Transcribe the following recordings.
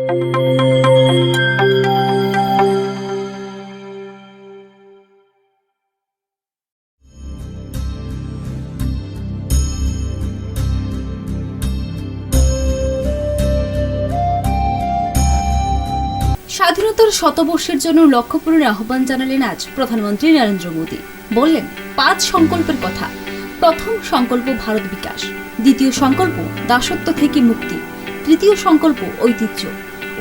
স্বাধীনতার শতবর্ষের জন্য লক্ষ্য পূরণের আহ্বান জানালেন আজ প্রধানমন্ত্রী নরেন্দ্র মোদী। বললেন ৫ সংকল্পের কথা। প্রথম সংকল্প ভারত বিকাশ, দ্বিতীয় সংকল্প দাসত্ব থেকে মুক্তি, তৃতীয় সংকল্প ঐতিহ্য,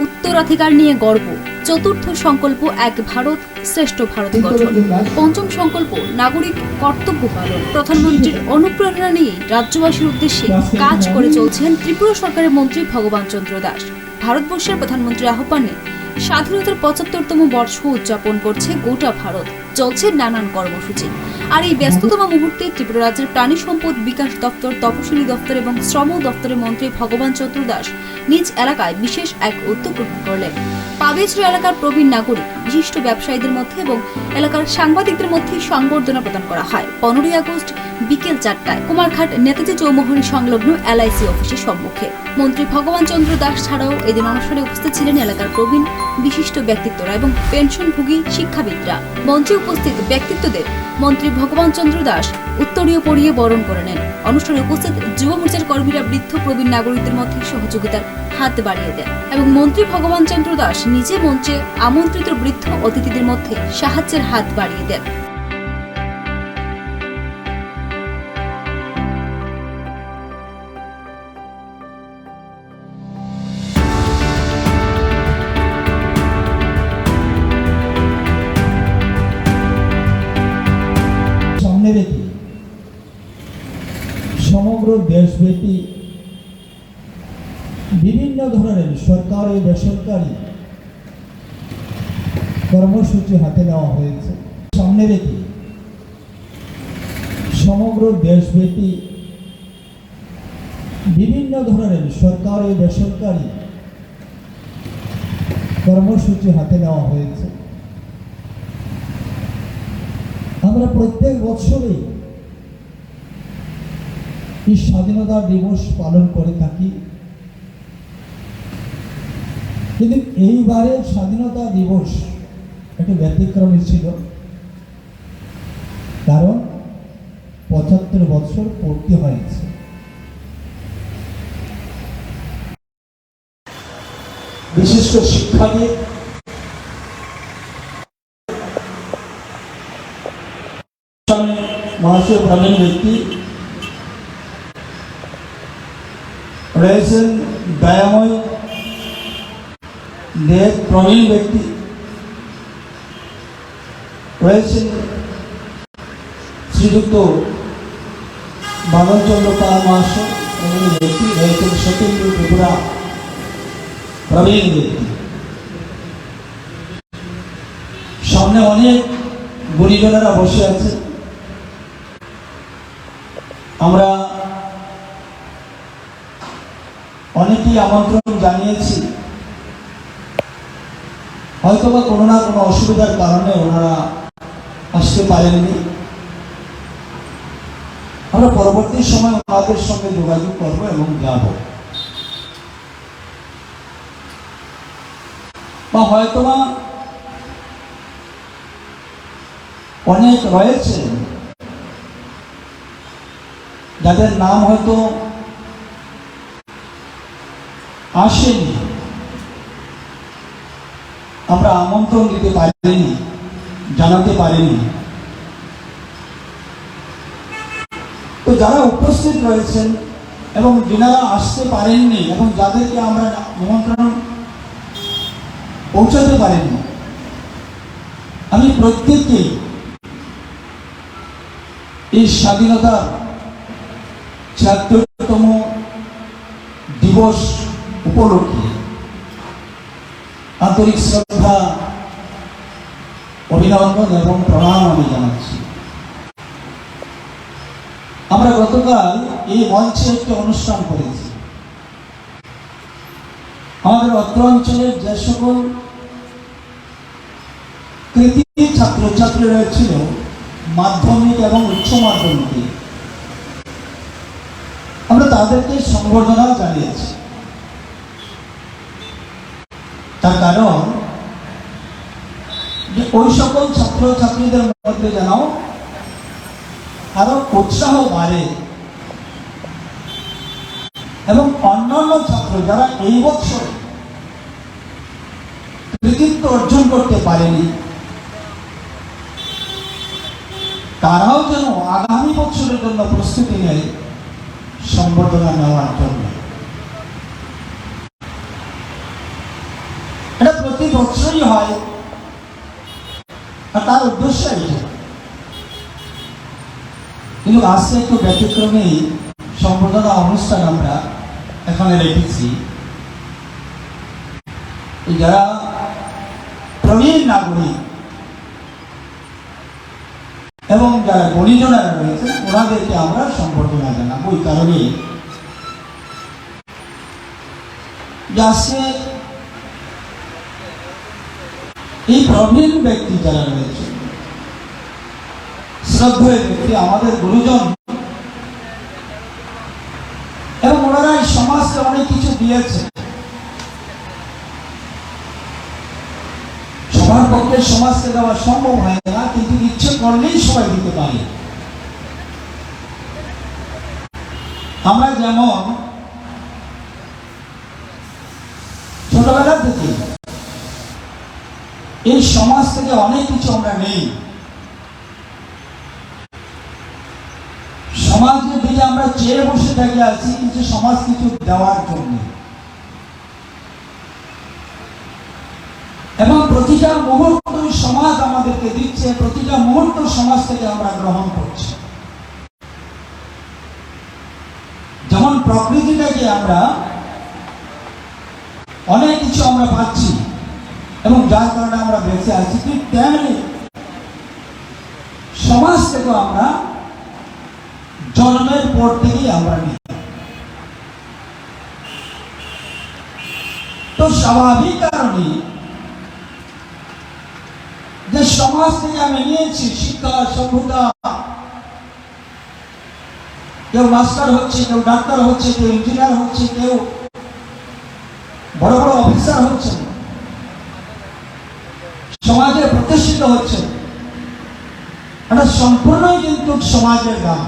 উত্তরাধিকার নিয়ে গর্ব, চতুর্থ সংকল্প এক ভারত শ্রেষ্ঠ ভারত গঠন, পঞ্চম সংকল্প নাগরিক কর্তব্য পালন। প্রধানমন্ত্রীর অনুপ্রেরণা নিয়ে রাজ্যবাসীর উদ্দেশ্যে কাজ করে চলছেন ত্রিপুরা সরকারের মন্ত্রী ভগবান চন্দ্র দাস। ভারতবর্ষের প্রধানমন্ত্রীর আহ্বানে স্বাধীনতার ৭৫তম বর্ষ উদযাপন করছে গোটা ভারত। চলছে নানান কর্মসূচি। আর এই ব্যস্ততম মুহূর্তে ত্রিপুরা রাজ্যের প্রাণী সম্পদ বিকাশ দপ্তর, তপশিলি দপ্তর এবং শ্রম দপ্তরের মন্ত্রী ভগবান চন্দ্র দাস নিজ এলাকায় বিশেষ এক উদ্যোগ গ্রহণ করলেন। পাবেচরি এলাকার প্রবীণ নাগরিক, বিশিষ্ট ব্যবসায়ীদের মধ্যে এবং এলাকার সাংবাদিকদের মধ্যে সংবর্ধনা প্রদান করা হয় ১৫ই আগস্ট বিকেল ৪টায় কুমারঘাট নেতাজি চৌমুহনী সংলগ্ন এলআইসি অফিসের সম্মুখে। মন্ত্রী ভগবান চন্দ্র দাস ছাড়াও এদিন অনুষ্ঠানে উপস্থিত ছিলেন এলাকার প্রবীণ বিশিষ্ট ব্যক্তিত্বরা এবং পেনশনভোগী শিক্ষাবিদরা। মঞ্চে উপস্থিত ব্যক্তিত্বদের মন্ত্রী ভগবান চন্দ্র দাস উত্তরীয় পরিয়ে বরণ করে নেন। অনুষ্ঠানে উপস্থিত যুব মোর্চার কর্মীরা বৃদ্ধ প্রবীণ নাগরিকদের মধ্যে সহযোগিতার হাত বাড়িয়ে দেন এবং মন্ত্রী ভগবান চন্দ্র দাস নিজে মঞ্চে আমন্ত্রিত বৃদ্ধ অতিথিদের মধ্যে সাহায্যের হাত বাড়িয়ে দেন। সমগ্র দেশব্যাপী বিভিন্ন ধরনের সরকারি বেসরকারি কর্মসূচি হাতে নেওয়া হয়েছে। সামনে রেখে সমগ্র দেশব্যাপী বিভিন্ন ধরনের সরকারি বেসরকারি কর্মসূচি হাতে নেওয়া হয়েছে। আমরা প্রত্যেক বছরই এই স্বাধীনতা দিবস পালন করে থাকি, কিন্তু এইবারের স্বাধীনতা দিবস একটু ব্যতিক্রমী ছিল, কারণ ৭৫ বছর পূর্তি হয়েছে। বিশিষ্ট শিক্ষাবিদ, মহাশয় প্রবীণ ব্যক্তি রয়েছেন, দয়াময় দেব প্রবীণ ব্যক্তি রয়েছেন, শ্রীযুক্ত বাদলচন্দ্র পাল মহাশয় প্রবীণ ব্যক্তি রয়েছেন, সতীন্দ্র ত্রিপুরা প্রবীণ ব্যক্তি। সামনে অনেক গুণীজনেরা বসে আছে। আমরা অনেকেই আমন্ত্রণ জানিয়েছি, হয়তোবা কোনো না কোনো অসুবিধার কারণে ওনারা আসতে পারেননি। আমরা পরবর্তী সময় ওনাদের সঙ্গে যোগাযোগ করব এবং যাব, বা হয়তোবা অনেক রয়েছে যাদের নাম হয়তো আসেনি, আমরা আমন্ত্রণ দিতে পারিনি, জানাতে পারিনি। তো যারা উপস্থিত রয়েছেন এবং যারা আসতে পারেননি এবং যাদেরকে আমরা নিমন্ত্রণ পৌঁছাতে পারেননি, আমি প্রত্যেককেই এই স্বাধীনতার ৭৬তম দিবস উপলক্ষে আন্তরিক শ্রদ্ধা, অভিনন্দন এবং প্রণাম আমি জানাচ্ছি। আমরা গতকাল এই মঞ্চে একটি অনুষ্ঠান করেছি। আমাদের অত্র অঞ্চলের যে সকল কৃতি ছাত্রছাত্রী রয়েছিল মাধ্যমিক এবং উচ্চ মাধ্যমিকে, আমরা তাদেরকে সংবর্ধনা জানিয়েছি। তার কারণ যে ওই সকল ছাত্রছাত্রীদের মধ্যে যেন আরো উৎসাহ বাড়ে এবং অন্যান্য ছাত্র যারা এই বছর কৃতিত্ব অর্জন করতে পারেনি তারাও যেন আগামী বছরের জন্য প্রস্তুতি নেয় সম্বর্ধনা নেওয়ার জন্য। এটা প্রতি বছরই হয় আর তার উদ্দেশ্য এটা, কিন্তু আজকে একটু ব্যতিক্রমী সম্বর্ধনা অনুষ্ঠান আমরা এখানে রেখেছি। যারা প্রবীণ নাগরিক এবং যারা গুণীজনেরা রয়েছেন ওনাদেরকে আমরা সম্বর্ধনা জানাবো। ওই কারণে আজকে এই প্রবীণ ব্যক্তি যারা রয়েছে, শ্রদ্ধেয় ব্যক্তি, আমাদের গুরুজন, এবং ওনারা এই সমাজকে অনেক কিছু দিয়েছে। সবার পক্ষে সমাজকে দেওয়া সম্ভব হয় না, কিন্তু ইচ্ছে করলেই সবাই দিতে পারে। আমরা যেমন ছোটবেলা থেকে এই সমাজ থেকে অনেক কিছু আমরা নেই, সমাজের দিকে আমরা চেয়ে বসে থাকি আছি কিছু সমাজ কিছু দেওয়ার জন্য, এবং প্রতিটা মুহূর্ত সমাজ আমাদেরকে দিচ্ছে, প্রতিটা মুহূর্ত সমাজ থেকে আমরা গ্রহণ করছি। যেমন প্রকৃতিটাকে আমরা অনেক কিছু আমরা পাচ্ছি এবং যার কারণে আমরা বেঁচে আছি, ঠিক তেমনি সমাজ থেকে আমরা জন্মের পর থেকেই আমরা নিই। তো স্বাভাবিক কারণে যে সমাজ থেকে আমি নিয়েছি শিক্ষা, সভ্যতা, কেউ মাস্টার হচ্ছে, কেউ ডাক্তার হচ্ছে, কেউ ইঞ্জিনিয়ার হচ্ছে, কেউ বড় বড় অফিসার হচ্ছে, সমাজে প্রতিষ্ঠিত হচ্ছে। এটা সম্পূর্ণই কিন্তু সমাজের দাম।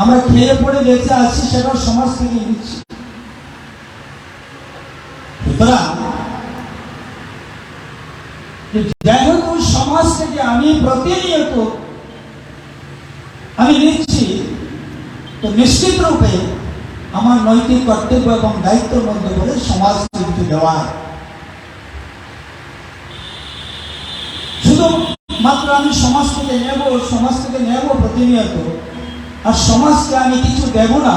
আমরা খেয়ে পড়ে বেঁচে আছি, সেটাও সমাজ থেকে নিচ্ছি। সুতরাং যেহেতু সমাজ থেকে আমি প্রতিনিয়ত আমি নিচ্ছি, তো নিশ্চিত রূপে আমার নৈতিক কর্তব্য এবং দায়িত্বের মধ্যে বলে সমাজকে কিছু দেওয়া। শুধু মাত্র আমি সমাজ থেকে নেব প্রতিনিয়ত, আর সমাজকে আমি কিছু দেব না,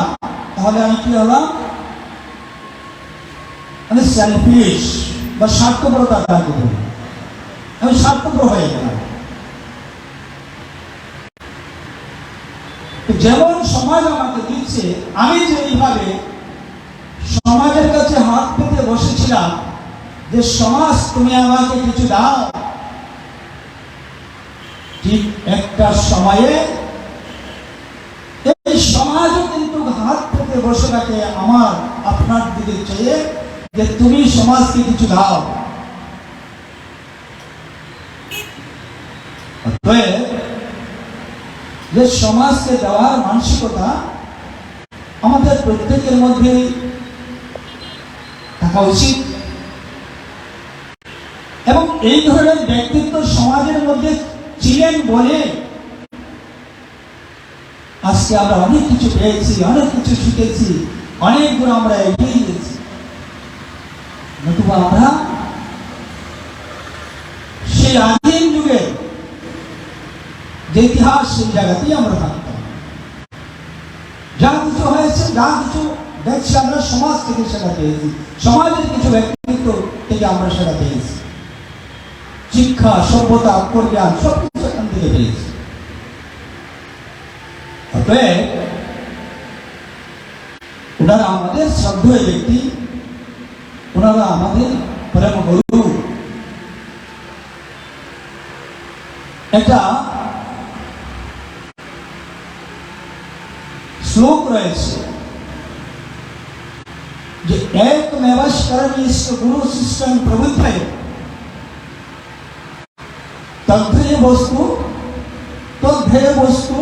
তাহলে আমি কি হলাম? আমি সেলফিশ বা স্বার্থপরতা কাকে বলি, আমি স্বার্থপর হয়ে গেলাম। যেমন সমাজ আমাকে দিচ্ছে, আমি যে এইভাবে সমাজের কাছে হাত পেতে বসেছিলাম যে সমাজ তুমি আমাকে কিছু দাও, ঠিক একটা সময়ে এই সমাজও কিন্তু হাত পেতে বসে থাকে আমার আপনার দিকে চেয়ে যে তুমি সমাজকে কিছু দাও। যে সমাজকে দেওয়ার মানসিকতা আমাদের প্রত্যেকের মধ্যে থাকা উচিত, এবং এই ধরনের ব্যক্তিত্ব সমাজের মধ্যে ছিলেন বলে আজকে আমরা অনেক কিছু পেয়েছি, অনেক কিছু শিখেছি, অনেক দূর আমরা এগিয়ে গেছি। নতুবা আমরা সেই আদিম যুগে যে ইতিহাস, সেই জায়গাতেই আমরা থাকতাম। যা কিছু হয়েছে, যা কিছু দেখছি আমরা সমাজ থেকে সেটা পেয়েছি, সমাজের কিছু ব্যক্তিত্ব থেকে আমরা সেটা পেয়েছি। শিক্ষা, সভ্যতা, অক্ষর জ্ঞান সবকিছু এখান থেকে পেয়েছি। ওনারা আমাদের শ্রদ্ধেয় ব্যক্তি, ওনারা আমাদের পরম গুরু। একটা শ্লোক রয়েছে, যে একমেवश्करणी गुरु शिष्य प्रबुद्धये तद्धेय वस्तु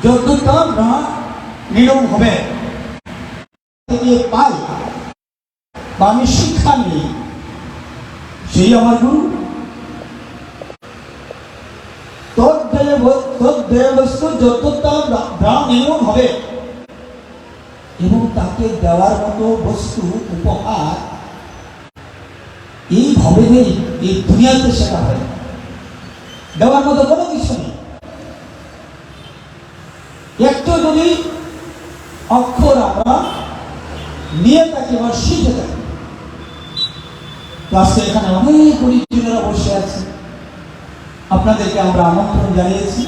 যতটা না নিরম হবে পাই বা আমি শিক্ষা নিই সেই আমার গুরু। তদ্দেয় বস্তু যতটা নিরম হবে এবং তাকে দেওয়ার মতো বস্তু উপহার এই ভাবে নেই, এই দুনিয়াতে সেটা হয় দেওয়ার মতো কোনো কিছু নেই। একটু যদি অক্ষর আমরা নিয়ে থাকি বা শিখে থাকি, আজকে এখানে অনেক গুরুজনেরা বসে আছে, আপনাদেরকে আমরা আমন্ত্রণ জানিয়েছি,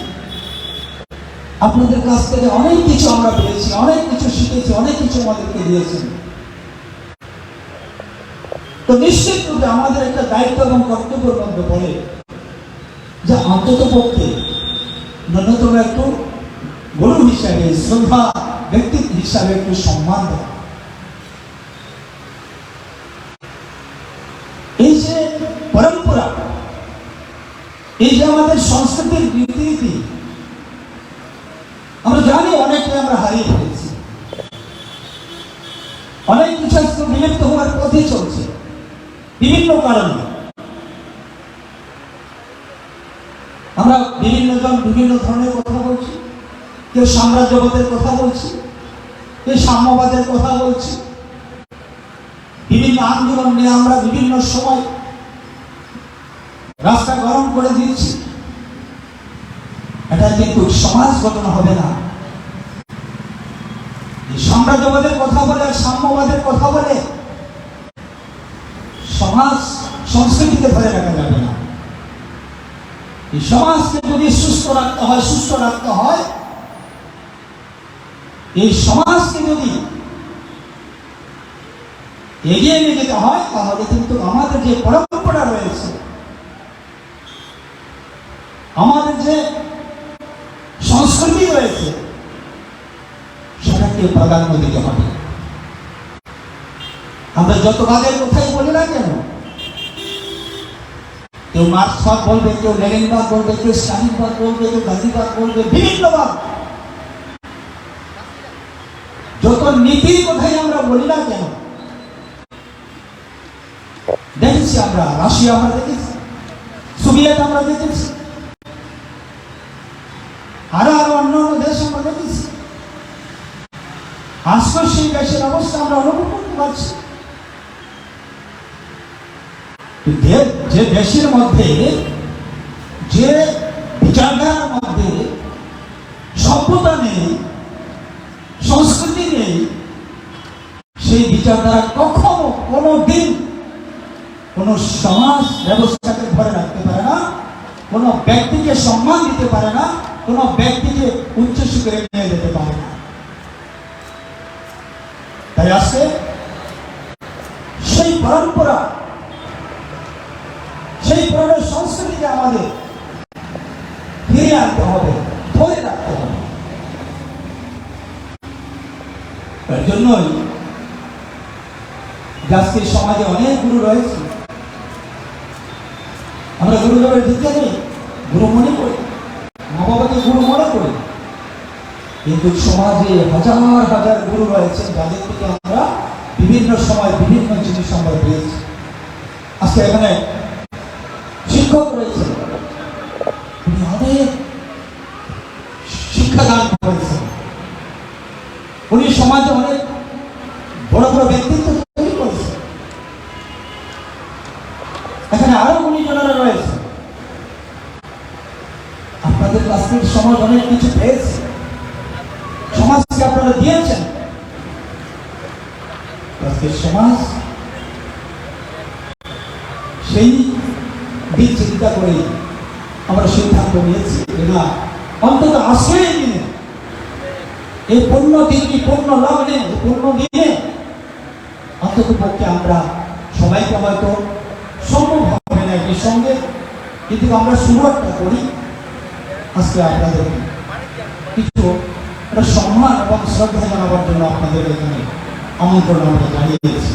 আপনাদের কাছ থেকে অনেক কিছু আমরা পেয়েছি, অনেক কিছু শিখেছি, অনেক কিছু আমাদেরকে দিয়েছেন। তো নিশ্চিত রূপে আমাদের একটা দায়িত্ব এবং কর্তব্যের মধ্যে পড়ে যে অন্তত পক্ষে ন্যূনতম একটু গুরু হিসাবে, শ্রদ্ধা ব্যক্তিত্ব হিসাবে একটু সম্মান দেয়। এই যে পরম্পরা, এই যে আমাদের সংস্কৃতির রীতিনীতি, আমরা জানি অনেকটাই আমরা হারিয়ে ফেলেছি, অনেক কিছু বিলুপ্ত হওয়ার পথে চলছে বিভিন্ন কারণে। আমরা বিভিন্ন জন বিভিন্ন ধরনের কথা বলছি, কেউ সাম্রাজ্যবাদের কথা বলছি, কেউ সাম্যবাদের কথা বলছি, বিভিন্ন আন্দোলন নিয়ে আমরা বিভিন্ন সময় রাস্তা গরম করে দিচ্ছি। এটা কিন্তু সমাজ গঠন হবে না। এই সাম্রাজ্যবাদের কথা বলে, সাম্যবাদের কথা বলে সমাজ সংস্কৃতিকে ধরে রাখা যাবে না। এই সমাজকে যদি সুস্থ রাখতে হয়, এই সমাজকে যদি এগিয়ে নিয়ে যেতে হয়, তাহলে কিন্তু আমাদের যে পরম্পরা রয়েছে, আমাদের যে সংস্কৃতি রয়েছে, সেটাকে প্রাধান্য দিতে হবে। আমরা যত বাদের কথাই বলি না কেন, কেউ মার্ক্সবাদ বলবে, কেউ লেনিনবাদ বলবে, কেউ স্টালিনবাদ বলবে, কেউ গান্ধীবাদ বলবে, বিভিন্নবাদ, যত নীতির কথাই আমরা বলি না কেন, দেখেছি আমরা রাশিয়া, আমরা দেখেছি সোভিয়েত, আমরা দেখেছি আরো অন্যান্য দেশ আমরা দেখেছি। আজকে সেই দেশের অবস্থা আমরা অনুভব করতে পারছি। যে দেশের মধ্যে, যে বিচারধারার মধ্যে সভ্যতা নেই, সংস্কৃতি নেই, সেই বিচারধারা কখনো কোনো দিন কোন সমাজ ব্যবস্থাকে ধরে রাখতে পারে না, কোন ব্যক্তিকে সম্মান দিতে পারে না, কোন ব্যক্তিকে উচ্চ শিখরে নিয়ে যেতে পারে না। তাই আজকে সেই পরম্পরা, সেই পুরনো সংস্কৃতিকে আমাদের ফিরিয়ে আনতে হবে, ধরে রাখতে হবে। তার জন্যই আজকে সমাজে অনেক গুরু রয়েছে, আমরা গুরুদেবের দিকে নেই, গুরু মনে করি, মা বাবাকে গুরু মনে করি, কিন্তু সমাজে হাজার হাজার গুরু রয়েছে, যাদের থেকে আমরা বিভিন্ন সময় বিভিন্ন জিনিস আমরা পেয়েছি। আজকে এখানে শিক্ষক রয়েছে, উনি অনেক শিক্ষাদান করেছেন, উনি সমাজে অনেক বড় বড় ব্যক্তিত্ব তৈরি করেছেন। এখানে আরো গুণীজনেরা রয়েছে, আপনাদের কাছ থেকে সমাজ অনেক কিছু পেয়েছে, সমাজকে আপনারা দিয়েছেন। আজকে সমাজ সেই দিক চিন্তা করে আমরা সিদ্ধান্ত নিয়েছি যে না, অন্তত আজকের দিনে, এই পূর্ণ দিনে, পূর্ণ লগ্নে, পূর্ণ দিনে অন্তত পক্ষে আমরা সবাইকে হয়তো সম্ভব হবে না একই সঙ্গে, কিন্তু আমরা শুরুটা করি। আজকে আপনাদের কিছু একটা সম্মান এবং শ্রদ্ধা জানাবার জন্য আপনাদের এখানে আমন্ত্রণ আমরা জানিয়েছি।